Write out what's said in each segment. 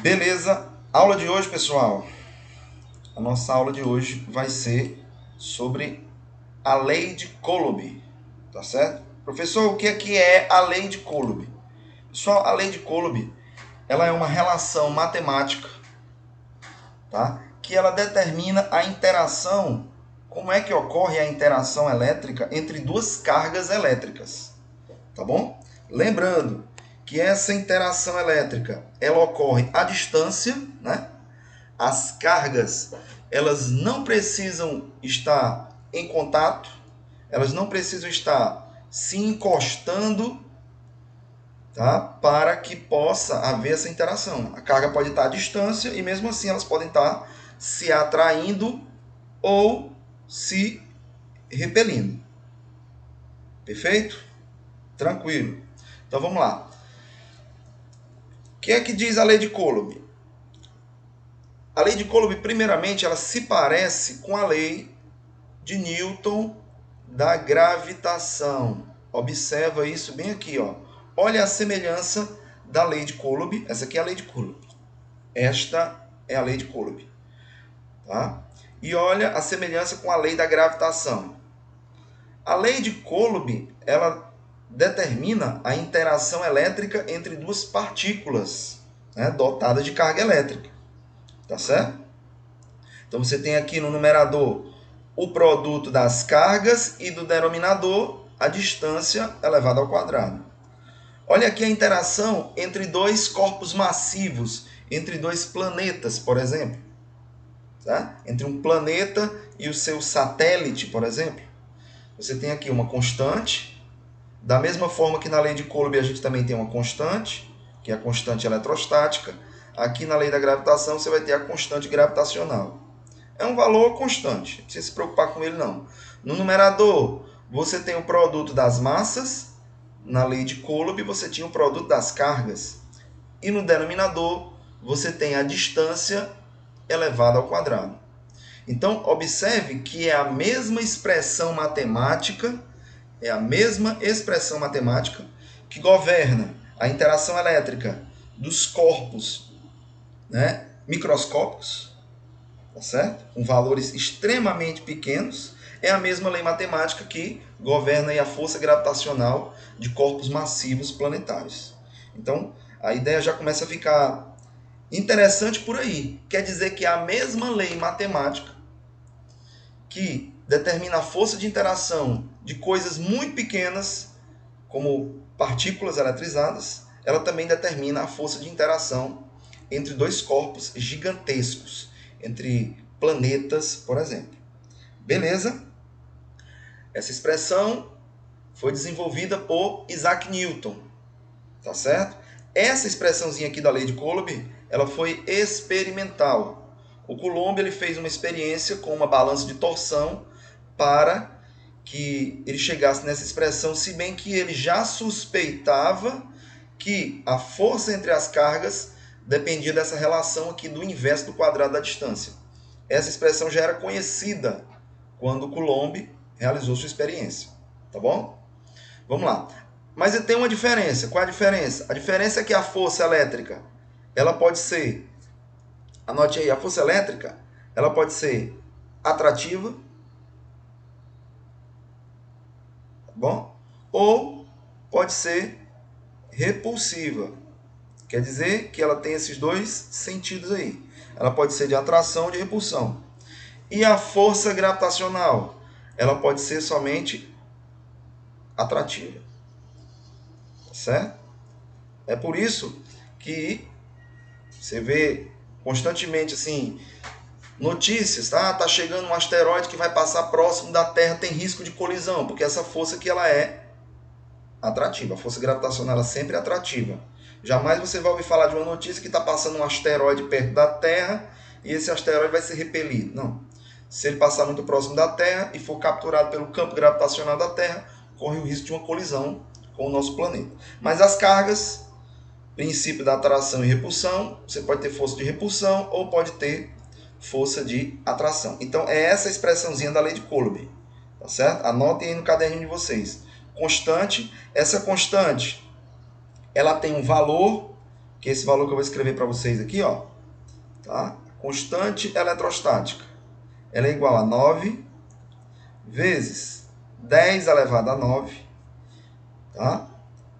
Beleza, aula de hoje, pessoal. A nossa aula de hoje vai ser sobre a lei de Coulomb, tá certo? Professor, o que é a lei de Coulomb? Pessoal, a lei de Coulomb, ela é uma relação matemática, tá? Que ela determina a interação, como é que ocorre a interação elétrica entre duas cargas elétricas, tá bom? Lembrando que essa interação elétrica, ela ocorre à distância, né? As cargas, elas não precisam estar em contato, elas não precisam estar se encostando, tá? Para que possa haver essa interação. A carga pode estar à distância e mesmo assim elas podem estar se atraindo ou se repelindo. Perfeito? Tranquilo. Então vamos lá. O que é que diz a lei de Coulomb? A lei de Coulomb, primeiramente, ela se parece com a lei de Newton da gravitação. Observa isso bem aqui, ó. Olha a semelhança da lei de Coulomb. Essa aqui é a lei de Coulomb. Esta é a lei de Coulomb, tá? E olha a semelhança com a lei da gravitação. A lei de Coulomb, ela determina a interação elétrica entre duas partículas, né, dotadas de carga elétrica, tá certo? Então você tem aqui no numerador o produto das cargas e do denominador a distância elevada ao quadrado. Olha aqui a interação entre dois corpos massivos, entre dois planetas, por exemplo. Tá? Entre um planeta e o seu satélite, por exemplo. Você tem aqui uma constante, da mesma forma que na lei de Coulomb a gente também tem uma constante, que é a constante eletrostática. Aqui na lei da gravitação você vai ter a constante gravitacional. É um valor constante, não precisa se preocupar com ele não. No numerador, você tem o produto das massas, na lei de Coulomb você tinha o produto das cargas. E no denominador, você tem a distância elevada ao quadrado. Então, observe que é a mesma expressão matemática que governa a interação elétrica dos corpos, né, microscópicos, tá certo? Com valores extremamente pequenos, é a mesma lei matemática que governa a força gravitacional de corpos massivos planetários. Então, a ideia já começa a ficar interessante por aí. Quer dizer que é a mesma lei matemática que determina a força de interação de coisas muito pequenas, como partículas eletrizadas, ela também determina a força de interação entre dois corpos gigantescos, entre planetas, por exemplo. Beleza? Essa expressão foi desenvolvida por Isaac Newton, tá certo? Essa expressãozinha aqui da lei de Coulomb, ela foi experimental. O Coulomb ele fez uma experiência com uma balança de torção para que ele chegasse nessa expressão, se bem que ele já suspeitava que a força entre as cargas dependia dessa relação aqui do inverso do quadrado da distância. Essa expressão já era conhecida quando Coulomb realizou sua experiência, tá bom? Vamos lá. Mas tem uma diferença. Qual é a diferença? A diferença é que a força elétrica, ela pode ser, anote aí, a força elétrica, ela pode ser atrativa, tá bom? Ou pode ser repulsiva. Quer dizer que ela tem esses dois sentidos aí. Ela pode ser de atração ou de repulsão. E a força gravitacional, ela pode ser somente atrativa. Certo? É por isso que você vê constantemente assim notícias, tá chegando um asteroide que vai passar próximo da Terra, tem risco de colisão, porque essa força aqui ela é atrativa. A força gravitacional ela sempre é atrativa. Jamais você vai ouvir falar de uma notícia que está passando um asteroide perto da Terra e esse asteroide vai ser repelido. Não. Se ele passar muito próximo da Terra e for capturado pelo campo gravitacional da Terra, corre o risco de uma colisão com o nosso planeta. Mas as cargas, princípio da atração e repulsão, você pode ter força de repulsão ou pode ter força de atração. Então é essa expressãozinha da lei de Coulomb, tá certo? Anotem aí no caderninho de vocês. Constante, essa constante, ela tem um valor que é esse valor que eu vou escrever para vocês aqui, ó, tá? Constante eletrostática, ela é igual a 9 vezes 10 elevado a 9, tá?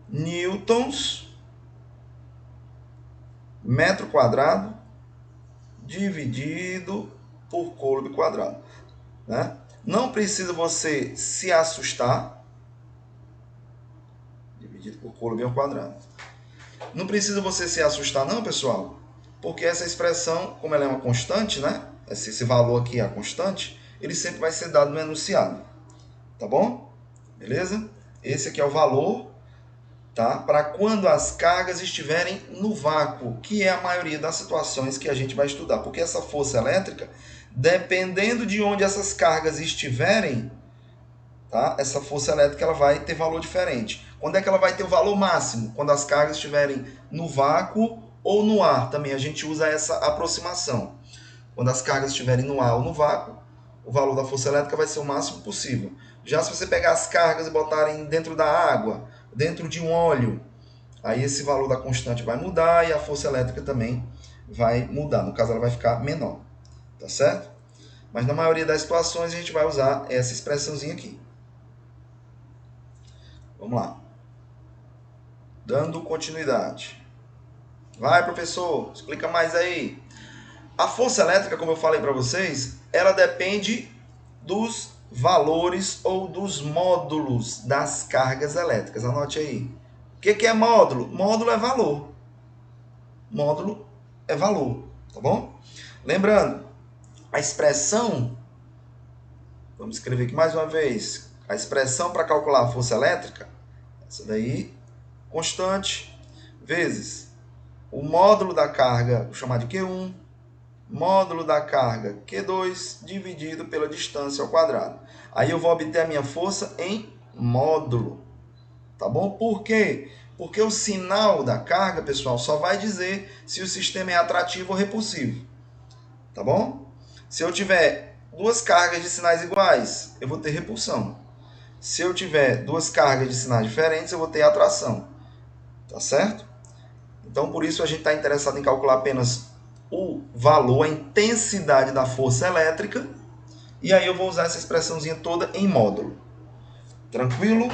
Newtons metro quadrado dividido por coulomb quadrado, né? Não precisa você se assustar. Dividido por coulomb ao quadrado. Não precisa você se assustar não, pessoal, porque essa expressão, como ela é uma constante, né? Esse valor aqui é a constante, ele sempre vai ser dado no enunciado. Tá bom? Beleza? Esse aqui é o valor, tá? Para quando as cargas estiverem no vácuo, que é a maioria das situações que a gente vai estudar. Porque essa força elétrica, dependendo de onde essas cargas estiverem, tá? Essa força elétrica ela vai ter valor diferente. Quando é que ela vai ter o valor máximo? Quando as cargas estiverem no vácuo ou no ar. Também a gente usa essa aproximação. Quando as cargas estiverem no ar ou no vácuo, o valor da força elétrica vai ser o máximo possível. Já se você pegar as cargas e botarem dentro da água, dentro de um óleo, aí esse valor da constante vai mudar e a força elétrica também vai mudar. No caso, ela vai ficar menor. Tá certo? Mas na maioria das situações a gente vai usar essa expressãozinha aqui. Vamos lá. Dando continuidade. Vai, professor, explica mais aí. A força elétrica, como eu falei para vocês, ela depende dos valores ou dos módulos das cargas elétricas. Anote aí. O que é módulo? Módulo é valor. Módulo é valor, tá bom? Lembrando, a expressão, vamos escrever aqui mais uma vez, a expressão para calcular a força elétrica, essa daí, constante, vezes o módulo da carga, vou chamar de Q1, módulo da carga Q2 dividido pela distância ao quadrado. Aí eu vou obter a minha força em módulo. Tá bom? Por quê? Porque o sinal da carga, pessoal, só vai dizer se o sistema é atrativo ou repulsivo. Tá bom? Se eu tiver duas cargas de sinais iguais, eu vou ter repulsão. Se eu tiver duas cargas de sinais diferentes, eu vou ter atração. Tá certo? Então, por isso a gente está interessado em calcular apenas o valor, a intensidade da força elétrica, e aí eu vou usar essa expressãozinha toda em módulo. Tranquilo?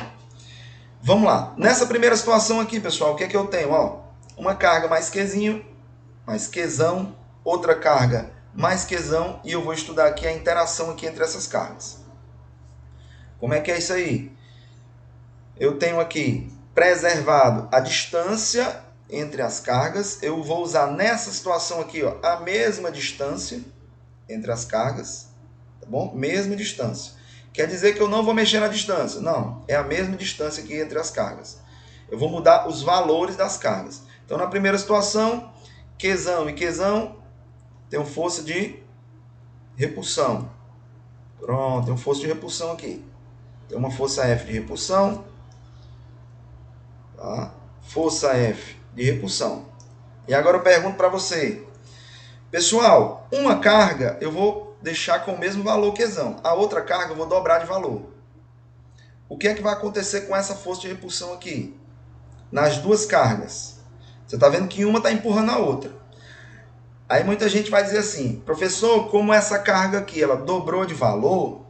Vamos lá. Nessa primeira situação aqui, pessoal, o que é que eu tenho? Ó, uma carga mais Qzinho, mais Qzão, outra carga mais Qzão, e eu vou estudar aqui a interação aqui entre essas cargas. Como é que é isso aí? Eu tenho aqui preservado a distância entre as cargas. Eu vou usar nessa situação aqui, ó, a mesma distância entre as cargas, tá bom? Mesma distância. Quer dizer que eu não vou mexer na distância. Não, é a mesma distância aqui entre as cargas. Eu vou mudar os valores das cargas. Então, na primeira situação, Qzão e Qzão tem força de repulsão. Pronto, tem força de repulsão aqui. Tem uma força F de repulsão. Tá? Força F de repulsão. E agora eu pergunto para você. Pessoal, uma carga eu vou deixar com o mesmo valor Qzão. A outra carga eu vou dobrar de valor. O que é que vai acontecer com essa força de repulsão aqui? Nas duas cargas. Você está vendo que uma está empurrando a outra. Aí muita gente vai dizer assim, professor, como essa carga aqui ela dobrou de valor,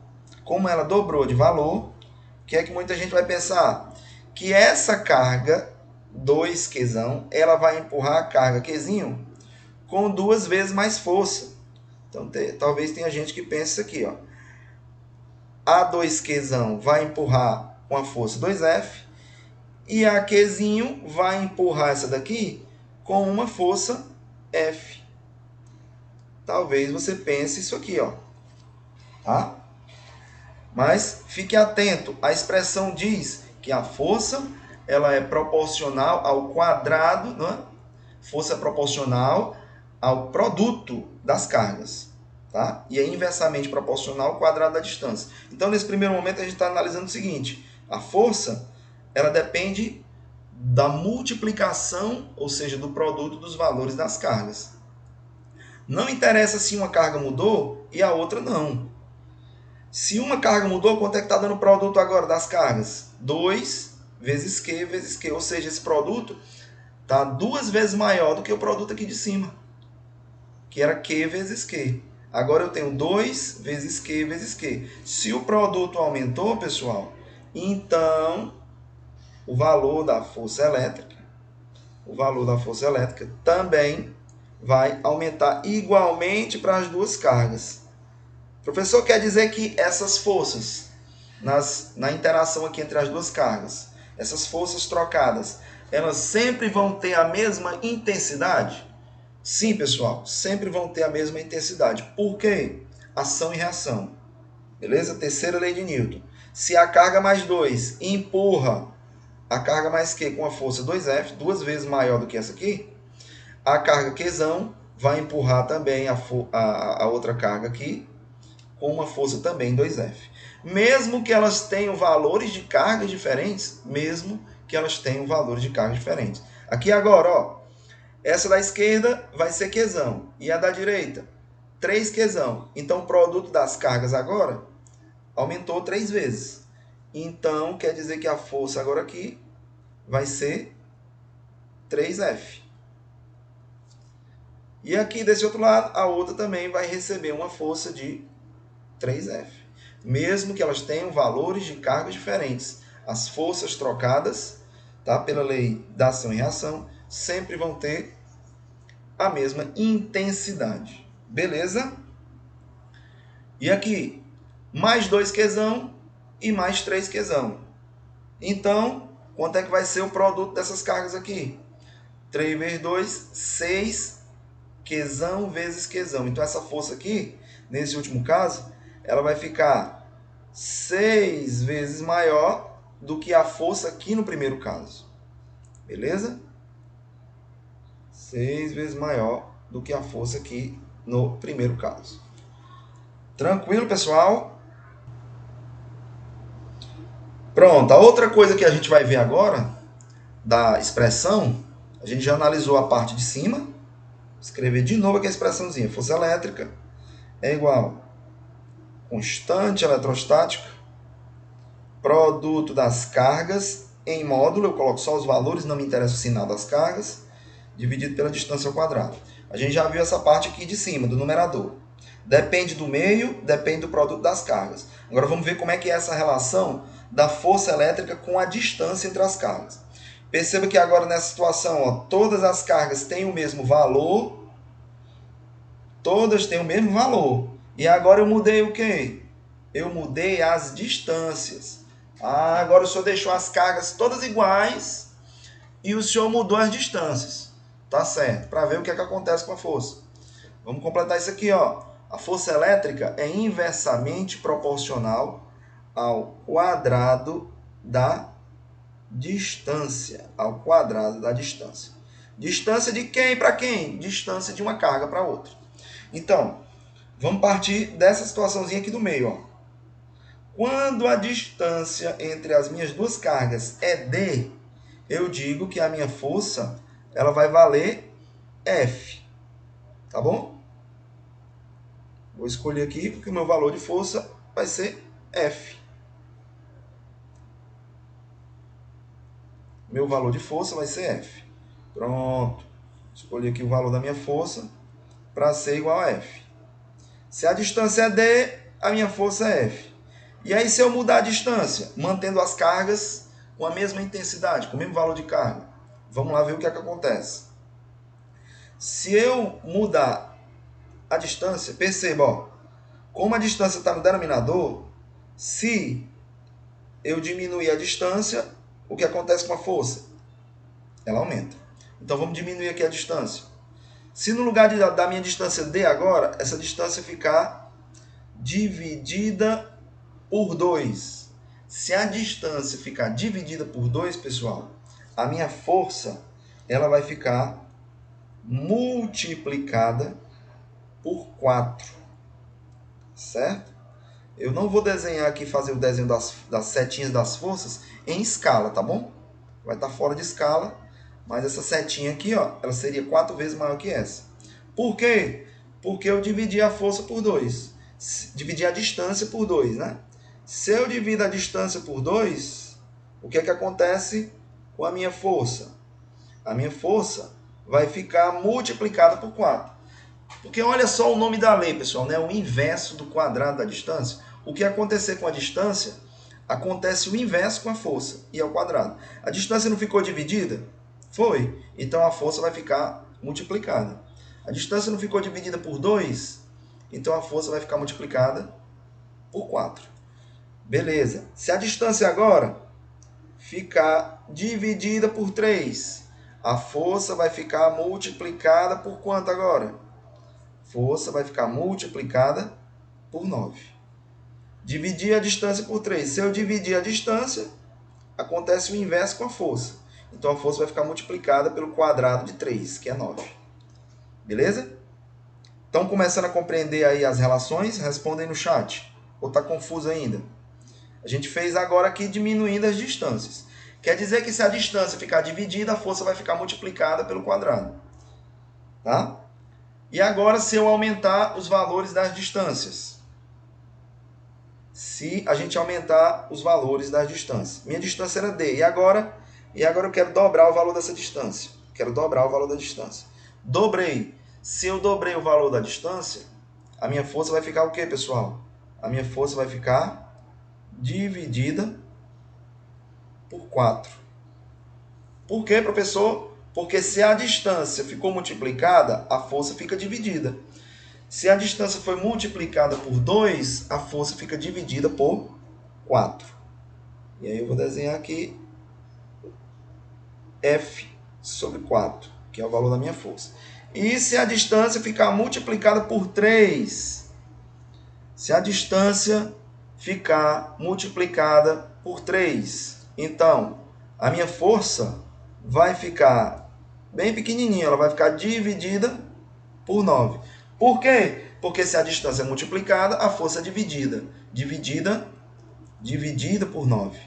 como ela dobrou de valor, o que é que muita gente vai pensar? Que essa carga 2Qzão, ela vai empurrar a carga Qzinho com 2 vezes mais força. Então, talvez tenha gente que pense isso aqui, ó. A 2Qzão vai empurrar com a força 2F e a Qzinho vai empurrar essa daqui com uma força F. Talvez você pense isso aqui, ó. Tá? Mas fique atento, a expressão diz que a força ela é proporcional ao quadrado, né? Força proporcional ao produto das cargas, tá? E é inversamente proporcional ao quadrado da distância. Então, nesse primeiro momento, a gente está analisando o seguinte: a força ela depende da multiplicação, ou seja, do produto dos valores das cargas. Não interessa se uma carga mudou e a outra não. Se uma carga mudou, quanto é que está dando o produto agora das cargas? 2 vezes Q vezes Q, ou seja, esse produto está 2 vezes maior do que o produto aqui de cima, que era Q vezes Q. Agora eu tenho 2 vezes Q vezes Q. Se o produto aumentou, pessoal, então o valor da força elétrica também vai aumentar igualmente para as duas cargas. Professor, quer dizer que essas forças, na interação aqui entre as duas cargas, essas forças trocadas, elas sempre vão ter a mesma intensidade? Sim, pessoal, sempre vão ter a mesma intensidade. Por quê? Ação e reação. Beleza? Terceira lei de Newton. Se a carga mais 2 empurra a carga mais Q com a força 2F, 2 vezes maior do que essa aqui, a carga Qzão vai empurrar também a outra carga aqui com uma força também 2F. Mesmo que elas tenham valores de cargas diferentes, Aqui agora, ó, essa da esquerda vai ser Qzão e a da direita 3Qzão. Então o produto das cargas agora aumentou 3 vezes. Então quer dizer que a força agora aqui vai ser 3F. E aqui desse outro lado, a outra também vai receber uma força de 3F. Mesmo que elas tenham valores de cargas diferentes. As forças trocadas, tá, pela lei da ação e reação, sempre vão ter a mesma intensidade. Beleza? E aqui, mais 2Qzão e mais 3Qzão. Então, quanto é que vai ser o produto dessas cargas aqui? 3 vezes 2, 6 Qzão vezes Qzão. Então, essa força aqui, nesse último caso, ela vai ficar 6 vezes maior do que a força aqui no primeiro caso. Beleza? 6 vezes maior do que a força aqui no primeiro caso. Tranquilo, pessoal? Pronto, a outra coisa que a gente vai ver agora, da expressão, a gente já analisou a parte de cima. Vou escrever de novo aqui a expressãozinha. Força elétrica é igual constante eletrostática, produto das cargas em módulo, eu coloco só os valores, não me interessa o sinal das cargas, dividido pela distância ao quadrado. A gente já viu essa parte aqui de cima, do numerador. Depende do meio, depende do produto das cargas. Agora vamos ver como é que é essa relação da força elétrica com a distância entre as cargas. Perceba que agora nessa situação, ó, todas as cargas têm o mesmo valor. Todas têm o mesmo valor. E agora eu mudei o quê? Eu mudei as distâncias. Agora o senhor deixou as cargas todas iguais e o senhor mudou as distâncias. Tá certo, para ver o que é que acontece com a força. Vamos completar isso aqui, ó. A força elétrica é inversamente proporcional ao quadrado da distância. Ao quadrado da distância. Distância de quem para quem? Distância de uma carga para outra. Então, vamos partir dessa situaçãozinha aqui do meio, ó. Quando a distância entre as minhas duas cargas é D, eu digo que a minha força ela vai valer F. Tá bom? Vou escolher aqui porque o meu valor de força vai ser F. Meu valor de força vai ser F. Pronto. Escolhi aqui o valor da minha força para ser igual a F. Se a distância é D, a minha força é F. E aí, se eu mudar a distância, mantendo as cargas com a mesma intensidade, com o mesmo valor de carga, vamos lá ver o que é que acontece. Se eu mudar a distância, perceba, ó, como a distância está no denominador, se eu diminuir a distância, o que acontece com a força? Ela aumenta. Então, vamos diminuir aqui a distância. Se no lugar da minha distância D agora, essa distância ficar dividida por 2. Se a distância ficar dividida por 2, pessoal, a minha força ela vai ficar multiplicada por 4. Certo? Eu não vou desenhar aqui, fazer o desenho das setinhas das forças em escala, tá bom? Vai estar fora de escala, mas essa setinha aqui, ó, ela seria 4 vezes maior que essa. Por quê? Porque eu dividi a força por 2. Dividi a distância por 2, né? Se eu divido a distância por 2, o que é que acontece com a minha força? A minha força vai ficar multiplicada por 4. Porque olha só o nome da lei, pessoal, né? O inverso do quadrado da distância. O que acontecer com a distância, acontece o inverso com a força, e ao quadrado. A distância não ficou dividida? Foi. Então a força vai ficar multiplicada. A distância não ficou dividida por 2? Então a força vai ficar multiplicada por 4. Beleza. Se a distância agora ficar dividida por 3, a força vai ficar multiplicada por quanto agora? Força vai ficar multiplicada por 9. Dividir a distância por 3. Se eu dividir a distância, acontece o inverso com a força. Então a força vai ficar multiplicada pelo quadrado de 3, que é 9. Beleza? Estão começando a compreender aí as relações? Respondem no chat. Ou está confuso ainda? A gente fez agora aqui diminuindo as distâncias. Quer dizer que se a distância ficar dividida, a força vai ficar multiplicada pelo quadrado. Tá? E agora, se eu aumentar os valores das distâncias. Se a gente aumentar os valores das distâncias. Minha distância era D. E agora eu quero dobrar o valor dessa distância. Quero dobrar o valor da distância. Dobrei. Se eu dobrei o valor da distância, a minha força vai ficar o quê, pessoal? A minha força vai ficar dividida por 4. Por quê, professor? Porque se a distância ficou multiplicada, a força fica dividida. Se a distância foi multiplicada por 2, a força fica dividida por 4. E aí eu vou desenhar aqui F sobre 4, que é o valor da minha força. E se a distância ficar multiplicada por 3? Se a distância ficar multiplicada por 3, então a minha força vai ficar bem pequenininha, ela vai ficar dividida por 9. Por quê? Porque se a distância é multiplicada, a força é dividida. Dividida por 9.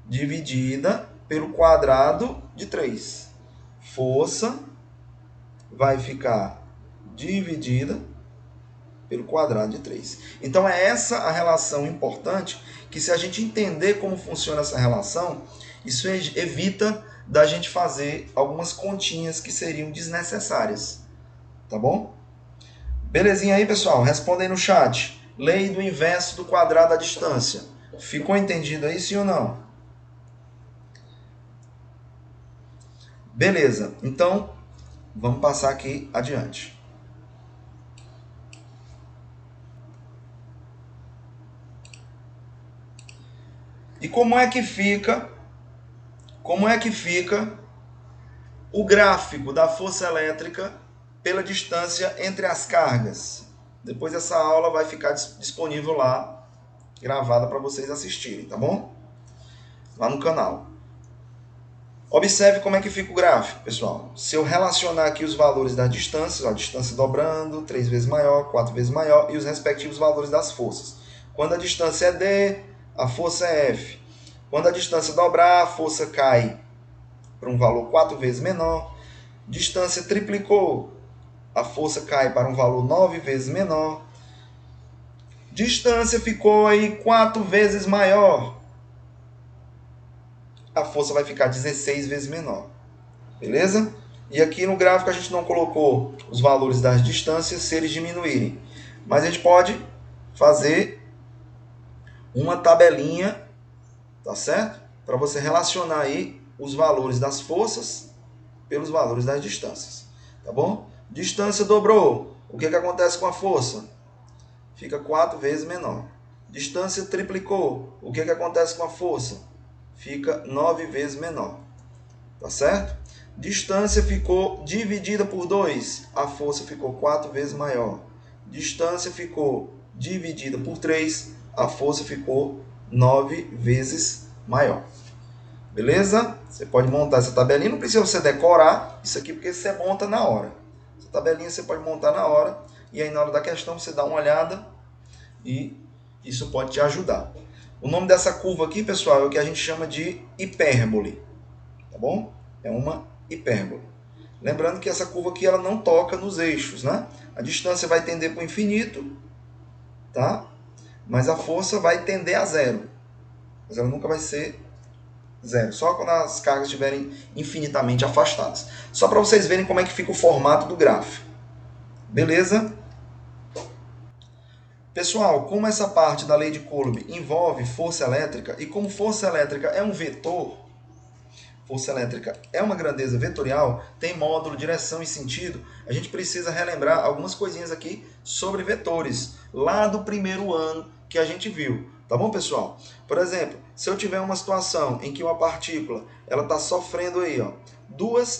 Dividida pelo quadrado de 3. Força vai ficar dividida pelo quadrado de 3. Então é essa a relação importante, que se a gente entender como funciona essa relação, isso evita da gente fazer algumas continhas que seriam desnecessárias. Tá bom? Belezinha aí, pessoal? Respondem no chat. Lei do inverso do quadrado da distância. Ficou entendido aí, sim ou não? Beleza. Então, vamos passar aqui adiante. E como é que fica o gráfico da força elétrica pela distância entre as cargas? Depois essa aula vai ficar disponível lá, gravada para vocês assistirem, tá bom? Lá no canal. Observe como é que fica o gráfico, pessoal. Se eu relacionar aqui os valores das distâncias, a distância dobrando, 3 vezes maior, 4 vezes maior, e os respectivos valores das forças. Quando a distância é D, a força é F. Quando a distância dobrar, a força cai para um valor 4 vezes menor. Distância triplicou, a força cai para um valor 9 vezes menor. Distância ficou aí 4 vezes maior, a força vai ficar 16 vezes menor. Beleza? E aqui no gráfico a gente não colocou os valores das distâncias se eles diminuírem. Mas a gente pode fazer uma tabelinha, tá certo? Para você relacionar aí os valores das forças pelos valores das distâncias. Tá bom? Distância dobrou. O que acontece com a força? Fica 4 vezes menor. Distância triplicou. O que acontece com a força? Fica 9 vezes menor. Tá certo? Distância ficou dividida por 2. A força ficou 4 vezes maior. Distância ficou dividida por 3. A força ficou 9 vezes maior. Beleza? Você pode montar essa tabelinha. Não precisa você decorar isso aqui, porque você monta na hora. Essa tabelinha você pode montar na hora. E aí na hora da questão você dá uma olhada. E isso pode te ajudar. O nome dessa curva aqui, pessoal, é o que a gente chama de hipérbole. Tá bom? É uma hipérbole. Lembrando que essa curva aqui ela não toca nos eixos, né? A distância vai tender para o infinito, tá? Mas a força vai tender a zero. Mas ela nunca vai ser Zero. Só quando as cargas estiverem infinitamente afastadas. Só para vocês verem como é que fica o formato do gráfico. Beleza? Pessoal, como essa parte da lei de Coulomb envolve força elétrica, e como força elétrica é um vetor, força elétrica é uma grandeza vetorial, tem módulo, direção e sentido, a gente precisa relembrar algumas coisinhas aqui sobre vetores, lá do primeiro ano que a gente viu. Tá bom, pessoal? Por exemplo, se eu tiver uma situação em que uma partícula ela está sofrendo aí, ó,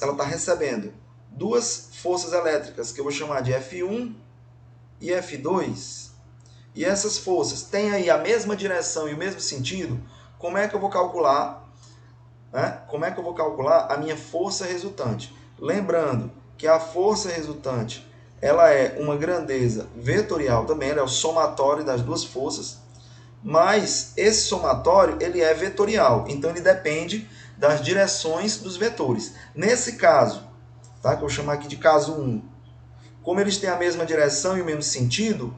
ela está recebendo duas forças elétricas, que eu vou chamar de F1 e F2, e essas forças têm aí a mesma direção e o mesmo sentido, como é que eu vou calcular, né? Como é que eu vou calcular a minha força resultante? Lembrando que a força resultante ela é uma grandeza vetorial também, ela é o somatório das duas forças, mas esse somatório ele é vetorial, então ele depende das direções dos vetores. Nesse caso, tá? Que eu vou chamar aqui de caso 1, como eles têm a mesma direção e o mesmo sentido,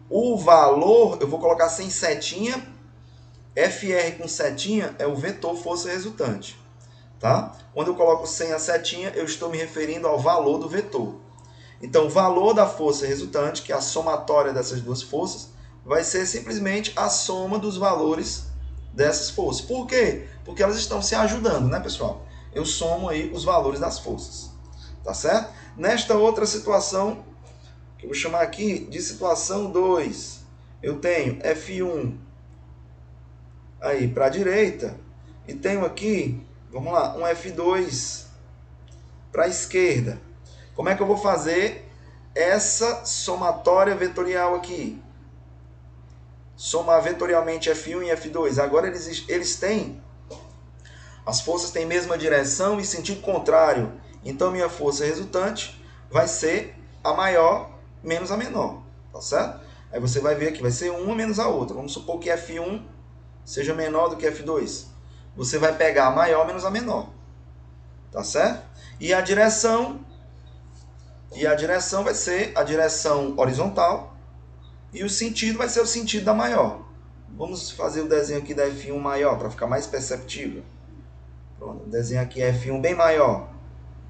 o valor, eu vou colocar sem setinha, FR com setinha é o vetor força resultante. Tá? Quando eu coloco sem a setinha, eu estou me referindo ao valor do vetor. Então, o valor da força resultante, que é a somatória dessas duas forças, vai ser simplesmente a soma dos valores dessas forças. Por quê? Porque elas estão se ajudando, né, pessoal? Eu somo aí os valores das forças. Tá certo? Nesta outra situação, que eu vou chamar aqui de situação 2, eu tenho F1 aí para a direita e tenho aqui, vamos lá, um F2 para a esquerda. Como é que eu vou fazer essa somatória vetorial aqui? Somar vetorialmente F1 e F2. Agora eles têm, as forças têm mesma direção e sentido contrário. Então minha força resultante vai ser a maior menos a menor, tá certo? Aí você vai ver aqui, vai ser uma menos a outra. Vamos supor que F1 seja menor do que F2. Você vai pegar a maior menos a menor, tá certo? E a direção vai ser a direção horizontal e o sentido vai ser o sentido da maior. Vamos fazer o desenho aqui da F1 maior para ficar mais perceptível. Pronto, o desenho aqui é F1 bem maior.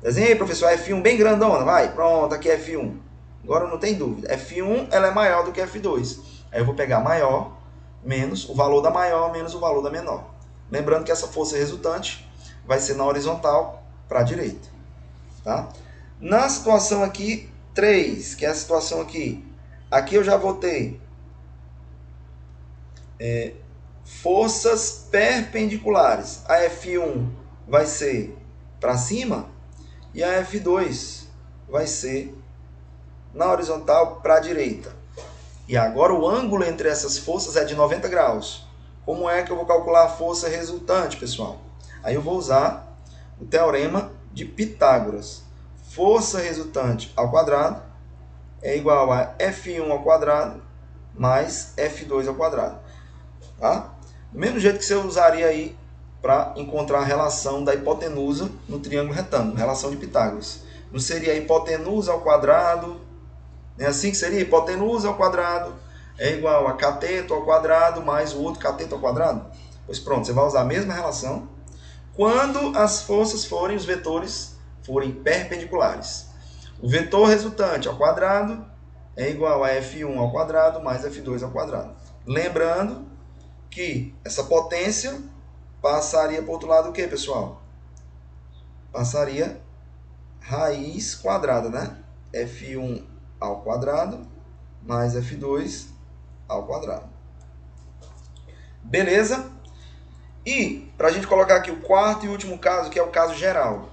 Desenha aí, professor, F1 bem grandona, vai. Pronto, aqui é F1. Agora não tem dúvida. F1 ela é maior do que F2. Aí eu vou pegar maior menos o valor da maior menos o valor da menor. Lembrando que essa força resultante vai ser na horizontal para a direita. Tá? Na situação aqui 3, que é a situação aqui, aqui eu já vou ter forças perpendiculares. A F1 vai ser para cima e a F2 vai ser na horizontal para a direita. E agora o ângulo entre essas forças é de 90 graus. Como é que eu vou calcular a força resultante, pessoal? Aí eu vou usar o teorema de Pitágoras. Força resultante ao quadrado é igual a F1 ao quadrado mais F2 ao quadrado. Tá? Do mesmo jeito que você usaria aí para encontrar a relação da hipotenusa no triângulo retângulo, relação de Pitágoras. Não seria a hipotenusa ao quadrado, não é assim que seria? Hipotenusa ao quadrado é igual a cateto ao quadrado mais o outro cateto ao quadrado? Pois pronto, você vai usar a mesma relação quando as forças forem, os vetores forem perpendiculares. O vetor resultante ao quadrado é igual a F1 ao quadrado mais F2 ao quadrado. Lembrando que essa potência passaria para o outro lado o que, pessoal? Passaria raiz quadrada, né? F1 ao quadrado mais F2 ao quadrado. Beleza? E, para a gente colocar aqui o quarto e último caso, que é o caso geral,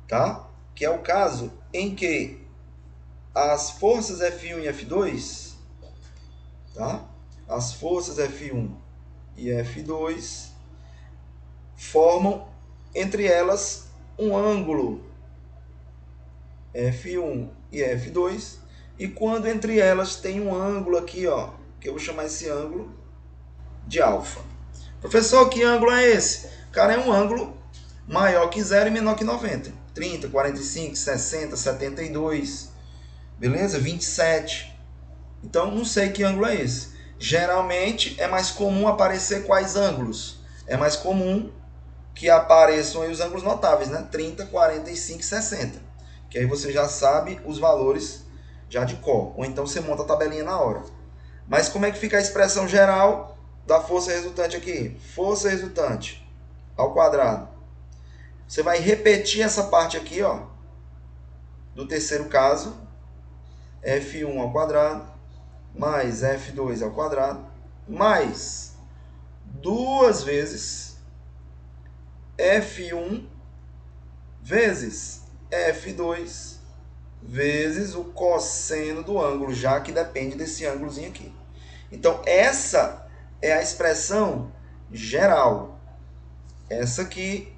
tá? Que é o caso em que as forças F1 e F2, tá? As forças F1 e F2 formam entre elas um ângulo F1 e F2, e quando entre elas tem um ângulo aqui, ó, que eu vou chamar esse ângulo de alfa. Professor, que ângulo é esse? Cara, é um ângulo maior que 0 e menor que 90. 30, 45, 60, 72, beleza? 27. Então, não sei que ângulo é esse. Geralmente, é mais comum aparecer quais ângulos? É mais comum que apareçam aí os ângulos notáveis, né? 30, 45 e 60. Que aí você já sabe os valores já de cor. Ou então você monta a tabelinha na hora. Mas como é que fica a expressão geral da força resultante aqui? Força resultante ao quadrado. Você vai repetir essa parte aqui, ó, do terceiro caso. F1 ao quadrado mais F2 ao quadrado mais 2 vezes F1 vezes F2 vezes o cosseno do ângulo, já que depende desse ângulozinho aqui. Então, essa é a expressão geral. Essa aqui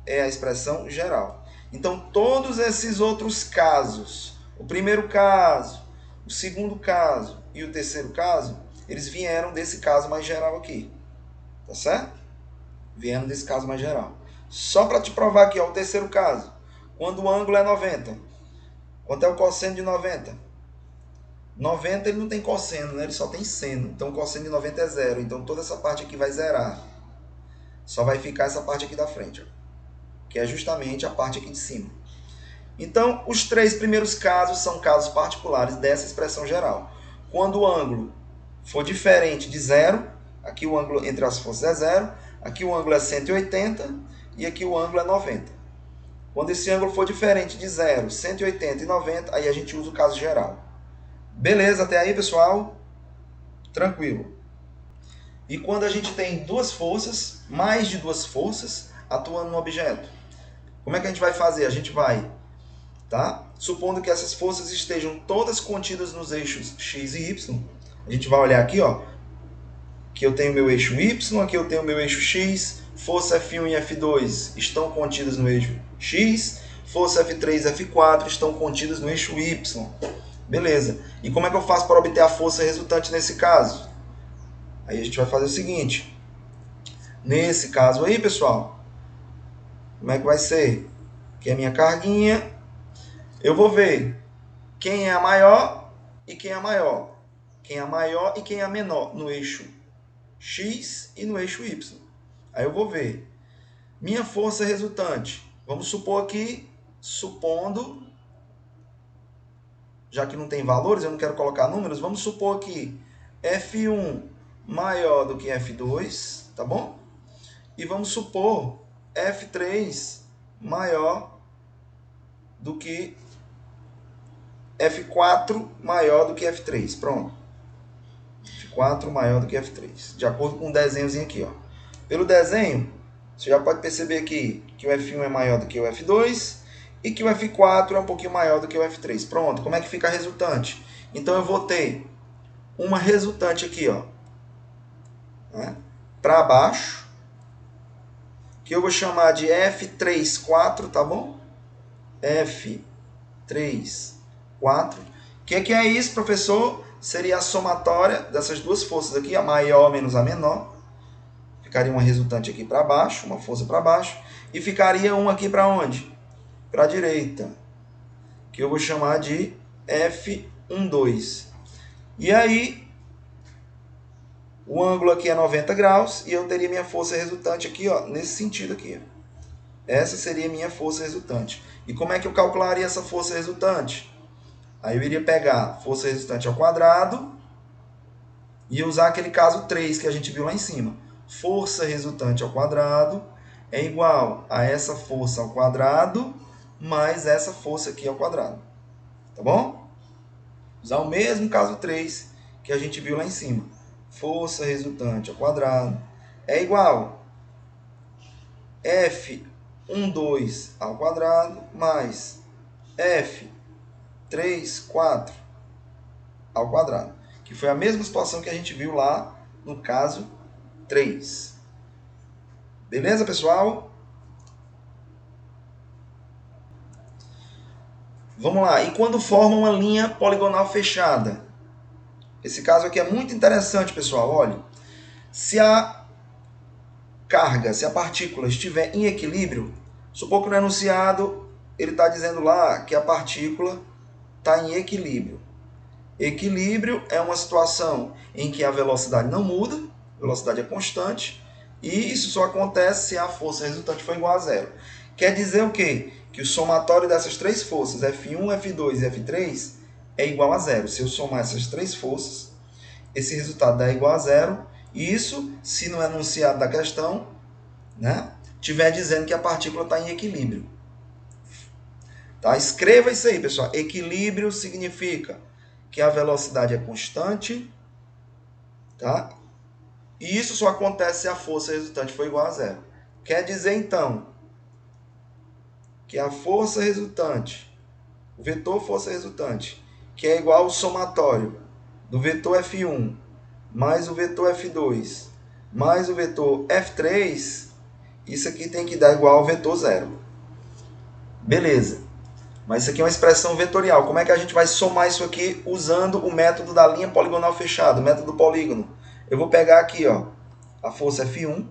é a expressão geral. Então, todos esses outros casos, o primeiro caso, o segundo caso e o terceiro caso, eles vieram desse caso mais geral aqui. Tá certo? Vieram desse caso mais geral. Só para te provar aqui, ó, o terceiro caso. Quando o ângulo é 90. Quanto é o cosseno de 90? 90 ele não tem cosseno, né? Ele só tem seno. Então o cosseno de 90 é zero. Então toda essa parte aqui vai zerar. Só vai ficar essa parte aqui da frente, ó, que é justamente a parte aqui de cima. Então, os 3 primeiros casos são casos particulares dessa expressão geral. Quando o ângulo for diferente de zero, aqui o ângulo entre as forças é zero, aqui o ângulo é 180 e aqui o ângulo é 90. Quando esse ângulo for diferente de 0, 180 e 90, aí a gente usa o caso geral. Beleza, até aí, pessoal? Tranquilo. E quando a gente tem duas forças, mais de duas forças, atuando no objeto, como é que a gente vai fazer? A gente vai, tá? Supondo que essas forças estejam todas contidas nos eixos x e y, a gente vai olhar aqui, ó, que eu tenho meu eixo y, aqui eu tenho meu eixo x, força F1 e F2 estão contidas no eixo x, força F3 e F4 estão contidas no eixo y. Beleza. E como é que eu faço para obter a força resultante nesse caso? Aí a gente vai fazer o seguinte. Nesse caso aí, pessoal, como é que vai ser? Aqui é a minha carguinha. Eu vou ver quem é a maior e quem é a maior. Quem é a maior e quem é a menor no eixo x e no eixo y. Aí eu vou ver minha força resultante. Vamos supor aqui, supondo, já que não tem valores, eu não quero colocar números, vamos supor aqui F1 maior do que F2, tá bom? E vamos supor F3 maior do que F4 maior do que F3. Pronto. F4 maior do que F3. De acordo com o desenhozinho aqui, ó. Pelo desenho, você já pode perceber aqui que o F1 é maior do que o F2 e que o F4 é um pouquinho maior do que o F3. Pronto. Como é que fica a resultante? Então eu vou ter uma resultante aqui, ó, né, para baixo, que eu vou chamar de F34, tá bom? F34. O que é isso, professor? Seria a somatória dessas duas forças aqui, a maior menos a menor. Ficaria uma resultante aqui para baixo, uma força para baixo. E ficaria uma aqui para onde? Para a direita, que eu vou chamar de F12. E aí, o ângulo aqui é 90 graus e eu teria minha força resultante aqui, ó, nesse sentido aqui. Essa seria minha força resultante. E como é que eu calcularia essa força resultante? Aí eu iria pegar força resultante ao quadrado e usar aquele caso 3 que a gente viu lá em cima. Força resultante ao quadrado é igual a essa força ao quadrado mais essa força aqui ao quadrado. Tá bom? Usar o mesmo caso 3 que a gente viu lá em cima. Força resultante ao quadrado é igual a F12 ao quadrado mais F34 ao quadrado. Que foi a mesma situação que a gente viu lá no caso 3. Beleza, pessoal? Vamos lá. E quando forma uma linha poligonal fechada? Esse caso aqui é muito interessante, pessoal. Olha, se a carga, se a partícula estiver em equilíbrio, supor que no enunciado ele está dizendo lá que a partícula está em equilíbrio. Equilíbrio é uma situação em que a velocidade não muda, a velocidade é constante, E isso só acontece se a força resultante for igual a zero. Quer dizer o quê? Que o somatório dessas três forças, F1, F2 e F3, é igual a zero. Se eu somar essas três forças, esse resultado dá igual a zero. E isso, se no enunciado da questão, né, tiver dizendo que a partícula está em equilíbrio. Tá? Escreva isso aí, pessoal. Equilíbrio significa que a velocidade é constante, tá? E isso só acontece se a força resultante for igual a zero. Quer dizer, então, que a força resultante, o vetor força resultante, que é igual ao somatório do vetor F1 mais o vetor F2 mais o vetor F3, isso aqui tem que dar igual ao vetor zero. Beleza. Mas isso aqui é uma expressão vetorial. Como é que a gente vai somar isso aqui usando o método da linha poligonal fechada, o método do polígono? Eu vou pegar aqui, ó, a força F1,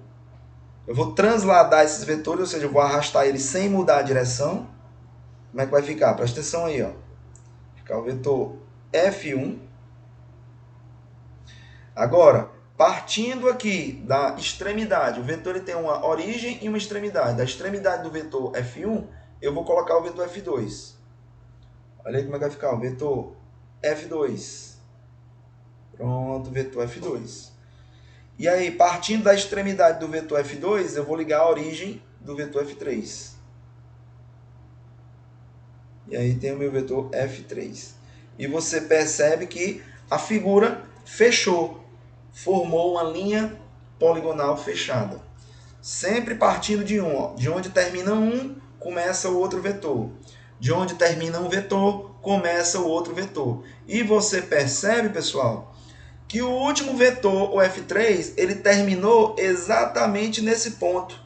eu vou transladar esses vetores, ou seja, eu vou arrastar eles sem mudar a direção. Como é que vai ficar? Presta atenção aí, ó. Ficar o vetor F1. Agora, partindo aqui da extremidade, o vetor ele tem uma origem e uma extremidade. Da extremidade do vetor F1, eu vou colocar o vetor F2. Olha aí como é que vai ficar o vetor F2. Pronto, vetor F2. E aí, partindo da extremidade do vetor F2, eu vou ligar a origem do vetor F3. E aí tem o meu vetor F3. E você percebe que a figura fechou. Formou uma linha poligonal fechada. Sempre partindo de um. Ó. De onde termina um, começa o outro vetor. De onde termina um vetor, começa o outro vetor. E você percebe, pessoal, que o último vetor, o F3, ele terminou exatamente nesse ponto,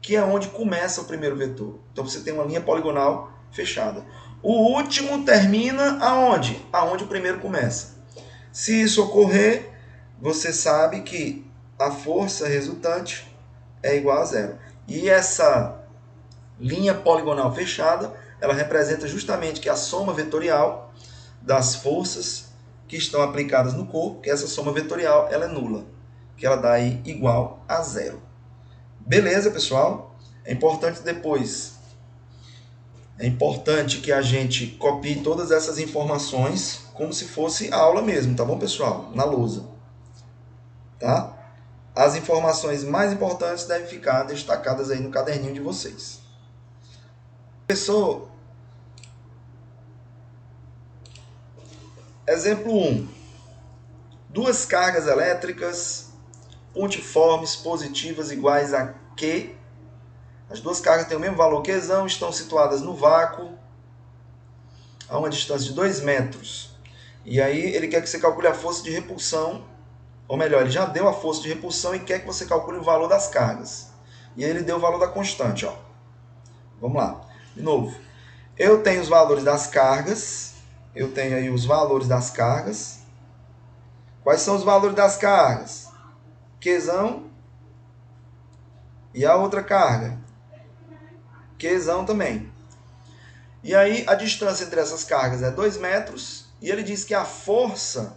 que é onde começa o primeiro vetor. Então você tem uma linha poligonal fechada. O último termina aonde? Aonde o primeiro começa. Se isso ocorrer, você sabe que a força resultante é igual a zero. E essa linha poligonal fechada, ela representa justamente que a soma vetorial das forças que estão aplicadas no corpo, que essa soma vetorial ela é nula, que ela dá aí igual a zero. Beleza, pessoal? É importante que a gente copie todas essas informações como se fosse a aula mesmo, tá bom, pessoal? Na lousa. Tá? As informações mais importantes devem ficar destacadas aí no caderninho de vocês. Professor, exemplo 1. Duas cargas elétricas pontiformes positivas iguais a Q. As duas cargas têm o mesmo valor Qzão, estão situadas no vácuo a uma distância de 2 metros. E aí ele quer que você calcule a força de repulsão, ou melhor, ele já deu a força de repulsão e quer que você calcule o valor das cargas. E aí ele deu o valor da constante. Ó. Vamos lá. De novo. Eu tenho os valores das cargas. Eu tenho aí os valores das cargas. Quais são os valores das cargas? Qzão e a outra carga. Qzão também. E aí a distância entre essas cargas é 2 metros. E ele diz que a força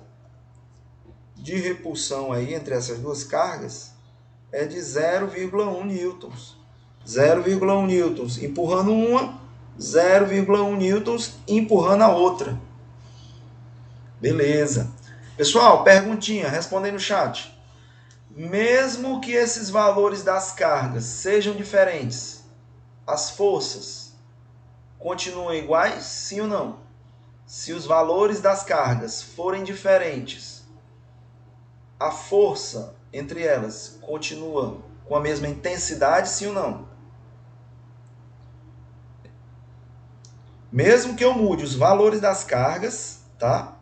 de repulsão aí entre essas duas cargas é de 0,1 newtons. 0,1 newtons empurrando uma, 0,1 newtons empurrando a outra. Beleza. Pessoal, perguntinha, respondem no chat. Mesmo que esses valores das cargas sejam diferentes, as forças continuam iguais, sim ou não? Se os valores das cargas forem diferentes, a força entre elas continua com a mesma intensidade, sim ou não? Mesmo que eu mude os valores das cargas, tá?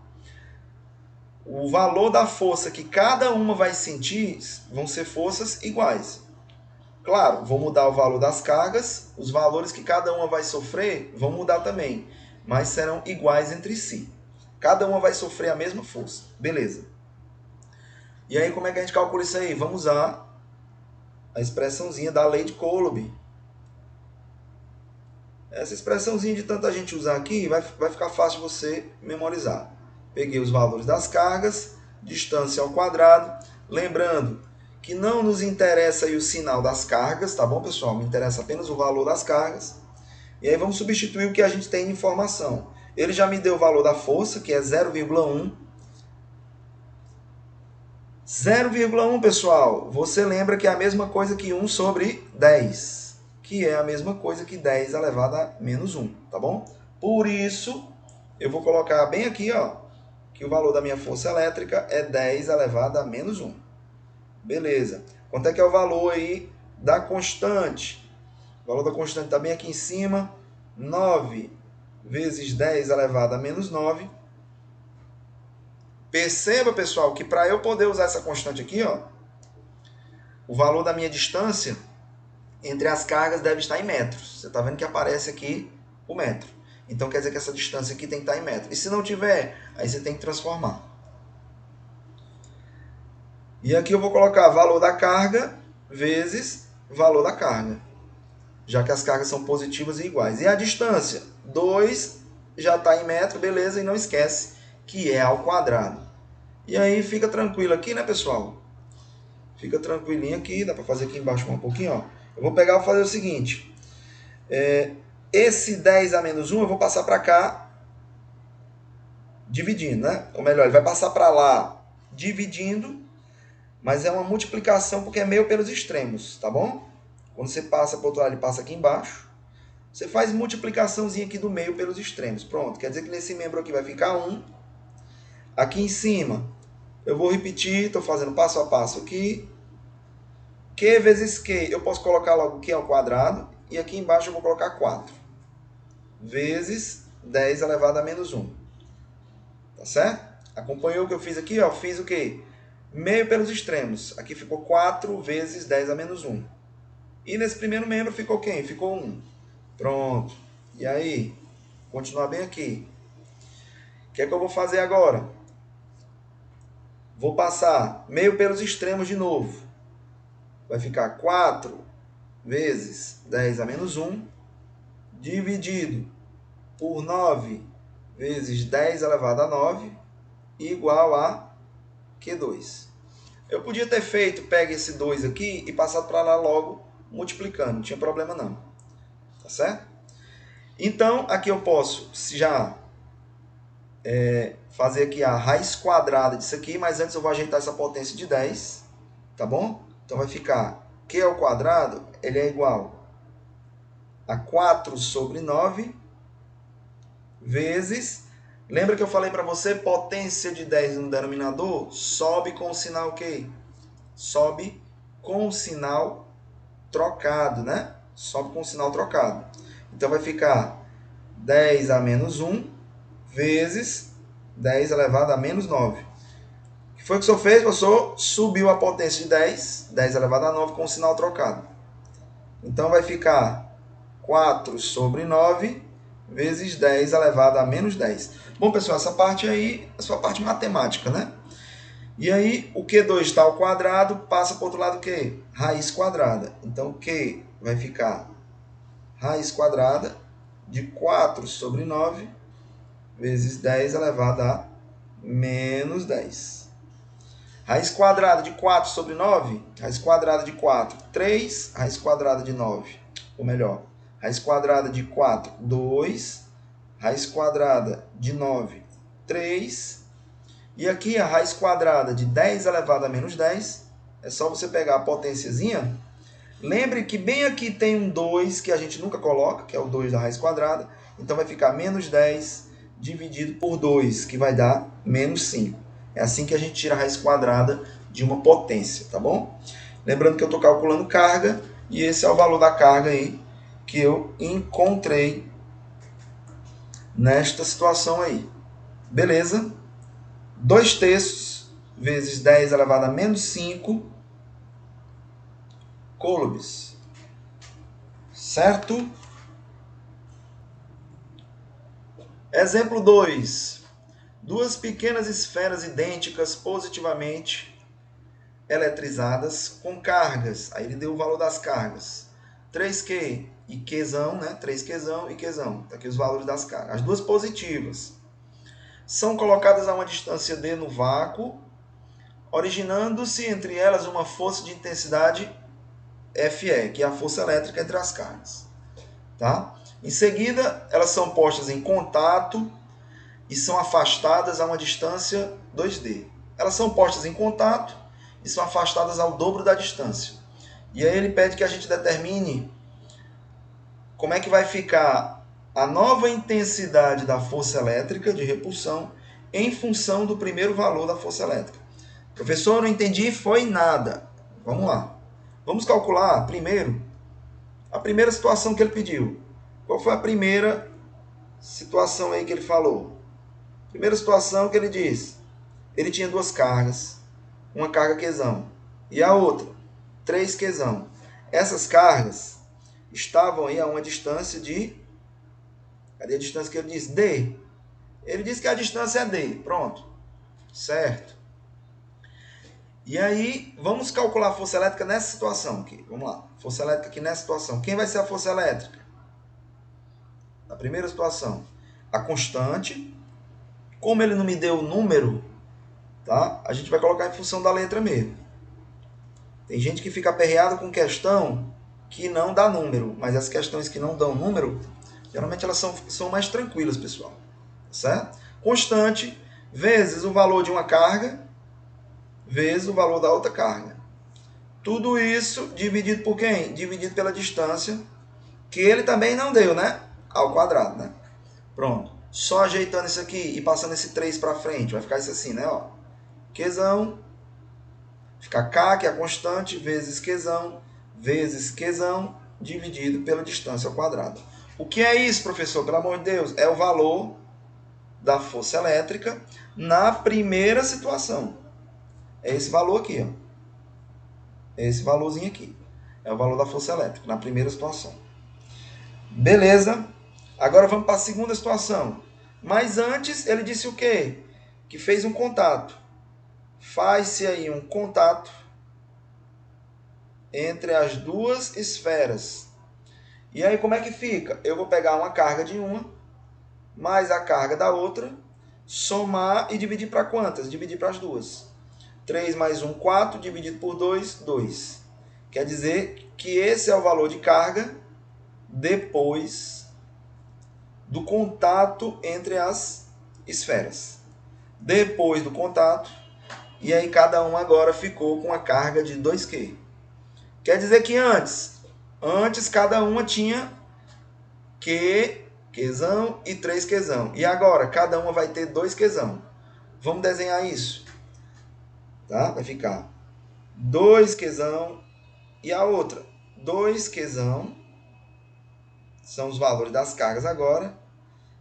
O valor da força que cada uma vai sentir vão ser forças iguais. Claro, vou mudar o valor das cargas, os valores que cada uma vai sofrer vão mudar também, mas serão iguais entre si. Cada uma vai sofrer a mesma força. Beleza. E aí, como é que a gente calcula isso aí? Vamos usar a expressãozinha da lei de Coulomb. Essa expressãozinha de tanta gente usar aqui vai ficar fácil de você memorizar. Peguei os valores das cargas, distância ao quadrado. Lembrando que não nos interessa aí o sinal das cargas, tá bom, pessoal? Me interessa apenas o valor das cargas. E aí vamos substituir o que a gente tem de informação. Ele já me deu o valor da força, que é 0,1. 0,1, pessoal, você lembra que é a mesma coisa que 1 sobre 10, que é a mesma coisa que 10 elevado a menos 1, tá bom? Por isso, eu vou colocar bem aqui, ó, que o valor da minha força elétrica é 10 elevado a menos 1. Beleza. Quanto é que é o valor aí da constante? O valor da constante está bem aqui em cima. 9 vezes 10 elevado a menos 9. Perceba, pessoal, que para eu poder usar essa constante aqui, ó, o valor da minha distância entre as cargas deve estar em metros. Você está vendo que aparece aqui o metro. Então quer dizer que essa distância aqui tem que estar em metros. E se não tiver, aí você tem que transformar. E aqui eu vou colocar valor da carga vezes valor da carga, já que as cargas são positivas e iguais. E a distância? 2 já está em metro, beleza, e não esquece que é ao quadrado. E aí fica tranquilo aqui, né, pessoal? Fica tranquilinho aqui, dá para fazer aqui embaixo um pouquinho, ó. Eu vou pegar e fazer o seguinte. Esse 10 a menos 1 eu vou passar para cá dividindo, né? Ou melhor, ele vai passar para lá dividindo, mas é uma multiplicação porque é meio pelos extremos, tá bom? Quando você passa para o outro lado, ele passa aqui embaixo. Você faz multiplicaçãozinha aqui do meio pelos extremos. Pronto, quer dizer que nesse membro aqui vai ficar 1. Aqui em cima, eu vou repetir, estou fazendo passo a passo aqui. Q vezes Q, eu posso colocar logo Q ao quadrado. E aqui embaixo eu vou colocar 4. Vezes 10 elevado a menos 1. Tá certo? Acompanhou o que eu fiz aqui? Ó, fiz o quê? Meio pelos extremos. Aqui ficou 4 vezes 10 a menos 1. E nesse primeiro membro ficou quem? Ficou 1. Pronto. E aí? Continuar bem aqui. O que é que eu vou fazer agora? Vou passar meio pelos extremos de novo. Vai ficar 4 vezes 10 a menos 1, dividido por 9 vezes 10 elevado a 9, igual a Q2. Eu podia ter feito, pega esse 2 aqui e passado para lá logo, multiplicando. Não tinha problema não. Tá certo? Então, aqui eu posso já fazer aqui a raiz quadrada disso aqui, mas antes eu vou ajeitar essa potência de 10, tá bom? Então vai ficar Q ao quadrado, ele é igual a 4 sobre 9 vezes... Lembra que eu falei para você, potência de 10 no denominador sobe com o sinal o quê? Sobe com o sinal trocado, né? Sobe com o sinal trocado. Então vai ficar 10 a menos 1 vezes 10 elevado a menos 9. O que foi que o senhor fez? O senhor subiu a potência de 10, 10 elevado a 9 com o sinal trocado. Então vai ficar 4 sobre 9 vezes 10 elevado a menos 10. Bom, pessoal, essa parte aí é só a parte matemática, né? E aí, o Q2 está ao quadrado, passa para o outro lado o quê? Raiz quadrada. Então, o Q vai ficar raiz quadrada de 4 sobre 9 vezes 10 elevado a menos 10. Raiz quadrada de 4 sobre 9, raiz quadrada de 4, 3, raiz quadrada de 9. Ou melhor, raiz quadrada de 4, 2, raiz quadrada de 9, 3. E aqui a raiz quadrada de 10 elevado a menos 10. É só você pegar a potênciazinha. Lembre que bem aqui tem um 2 que a gente nunca coloca, que é o 2 da raiz quadrada. Então vai ficar menos 10 dividido por 2, que vai dar menos 5. É assim que a gente tira a raiz quadrada de uma potência, tá bom? Lembrando que eu estou calculando carga, e esse é o valor da carga aí que eu encontrei nesta situação aí. Beleza? 2/3 vezes 10 elevado a menos 5 coulombs. Certo? Exemplo 2. Duas pequenas esferas idênticas positivamente eletrizadas com cargas. Aí ele deu o valor das cargas. 3Q e Qzão, né? 3Qzão e Qzão. Tá aqui os valores das cargas. As duas positivas são colocadas a uma distância D no vácuo. originando-se entre elas uma força de intensidade Fe, que é a força elétrica entre as cargas. Tá? Em seguida, elas são postas em contato e são afastadas a uma distância 2D. Elas são postas em contato e são afastadas ao dobro da distância. E aí ele pede que a gente determine como é que vai ficar a nova intensidade da força elétrica de repulsão em função do primeiro valor da força elétrica. Professor, não entendi, foi nada. Vamos lá. Vamos calcular primeiro a primeira situação que ele pediu. Qual foi a primeira situação aí que ele falou? Primeira situação que ele diz. Ele tinha duas cargas. Uma carga Qzão e a outra 3 Qzão. Essas cargas estavam aí a uma distância de... Cadê a distância que ele diz? D. Ele diz que a distância é D. Pronto. Certo. E aí, vamos calcular a força elétrica nessa situação aqui. Vamos lá. Força elétrica aqui nessa situação. Quem vai ser a força elétrica? Na primeira situação, a constante. Como ele não me deu o número, tá? A gente vai colocar em função da letra mesmo. Tem gente que fica aperreado com questão que não dá número. Mas as questões que não dão número, geralmente elas são mais tranquilas, pessoal. Certo? Constante vezes o valor de uma carga vezes o valor da outra carga. Tudo isso dividido por quem? Dividido pela distância, que ele também não deu, né? Ao quadrado, né? Pronto. Só ajeitando isso aqui e passando esse 3 para frente, vai ficar isso assim, né? Ó. Qzão, fica K, que é a constante, vezes Qzão, dividido pela distância ao quadrado. O que é isso, professor? Pelo amor de Deus, é o valor da força elétrica na primeira situação. É esse valor aqui, ó. É esse valorzinho aqui. É o valor da força elétrica na primeira situação. Beleza. Agora vamos para a segunda situação. Mas antes ele disse o quê? Que fez um contato. Faz-se aí um contato entre as duas esferas. E aí como é que fica? Eu vou pegar uma carga de uma, mais a carga da outra, somar e dividir para quantas? Dividir para as duas. 3 mais 1, 4, dividido por 2, 2. Quer dizer que esse é o valor de carga depois do contato entre as esferas. Depois do contato, e aí cada um agora ficou com a carga de 2Q. Quer dizer que antes cada uma tinha Qzão e 3 Qzão. E agora cada uma vai ter 2 Qzão. Vamos desenhar isso. Tá? Vai ficar 2 Qzão e a outra 2 Qzão. São os valores das cargas agora.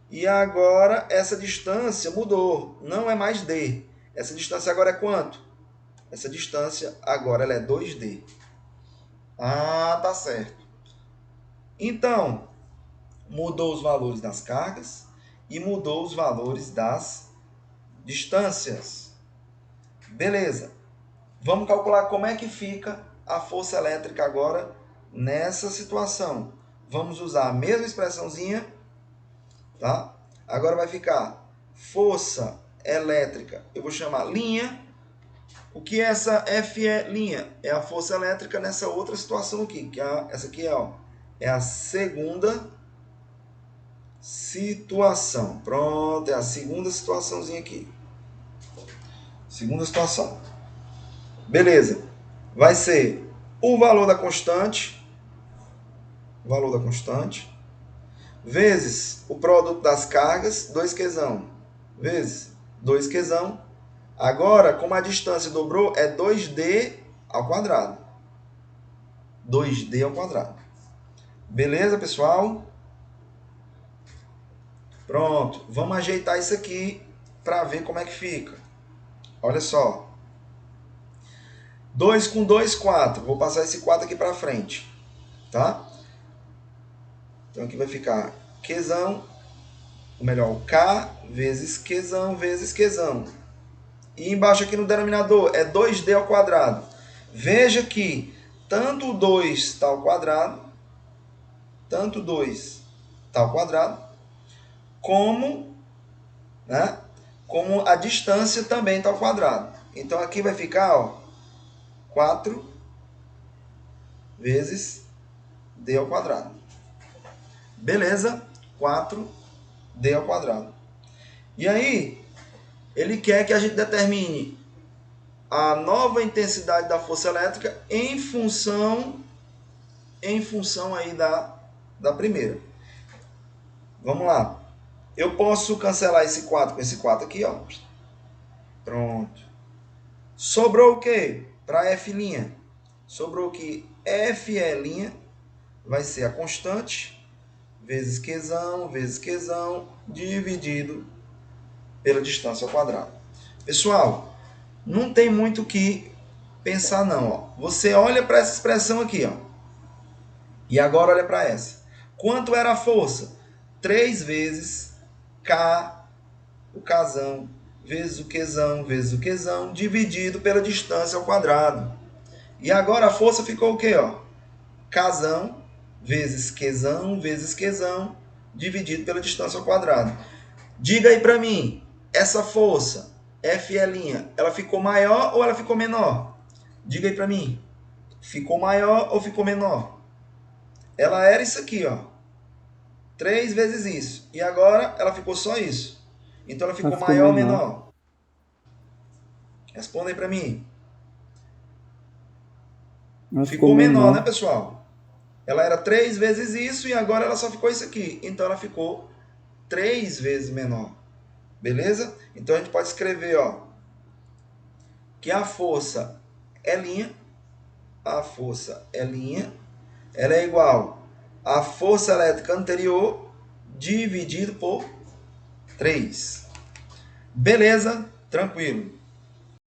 E agora essa distância mudou. Não é mais D. Essa distância agora é quanto? Essa distância agora ela é 2D. Ah, tá certo. Então, mudou os valores das cargas e mudou os valores das distâncias. Beleza. Vamos calcular como é que fica a força elétrica agora nessa situação. Vamos usar a mesma expressãozinha, tá? Agora vai ficar força elétrica. Eu vou chamar linha. O que é essa Fe linha? É a força elétrica nessa outra situação aqui, que essa aqui é a segunda situação. Pronto, é a segunda situaçãozinha aqui. Segunda situação. Beleza. Vai ser o valor da constante, vezes o produto das cargas, 2 Qzão, vezes 2 Qzão. Agora, como a distância dobrou, é 2D ao quadrado. 2D ao quadrado. Beleza, pessoal? Pronto. Vamos ajeitar isso aqui para ver como é que fica. Olha só. 2 com 2, 4. Vou passar esse 4 aqui para frente. Tá? Então aqui vai ficar Qzão, ou melhor, K vezes Qzão vezes Qzão. E embaixo aqui no denominador é 2D ao quadrado. Veja que tanto o 2 está ao quadrado, como a distância também está ao quadrado. Então aqui vai ficar, ó, 4 vezes d ao quadrado. Beleza? 4d ao quadrado. E aí, ele quer que a gente determine a nova intensidade da força elétrica em função aí da primeira. Vamos lá. Eu posso cancelar esse 4 com esse 4 aqui, ó. Pronto. Sobrou o quê? Para F'. Sobrou que Fe' vai ser a constante vezes Qzão, dividido pela distância ao quadrado. Pessoal, não tem muito o que pensar não. Ó. Você olha para essa expressão aqui, ó, e agora olha para essa. Quanto era a força? 3 vezes K, o Kzão, vezes o Qzão, dividido pela distância ao quadrado. E agora a força ficou o quê? Ó? Kzão vezes Qzão, dividido pela distância ao quadrado. Diga aí para mim, essa força, Fe', ela ficou maior ou ela ficou menor? Diga aí para mim, ficou maior ou ficou menor? Ela era isso aqui, ó, 3 vezes isso. E agora ela ficou só isso. Então ela ficou maior ou menor? Responda aí para mim. Ficou menor, né, pessoal? Ela era 3 vezes isso e agora ela só ficou isso aqui. Então ela ficou 3 vezes menor. Beleza? Então a gente pode escrever, ó, que a força E', ela é igual à força elétrica anterior dividido por 3. Beleza? Tranquilo.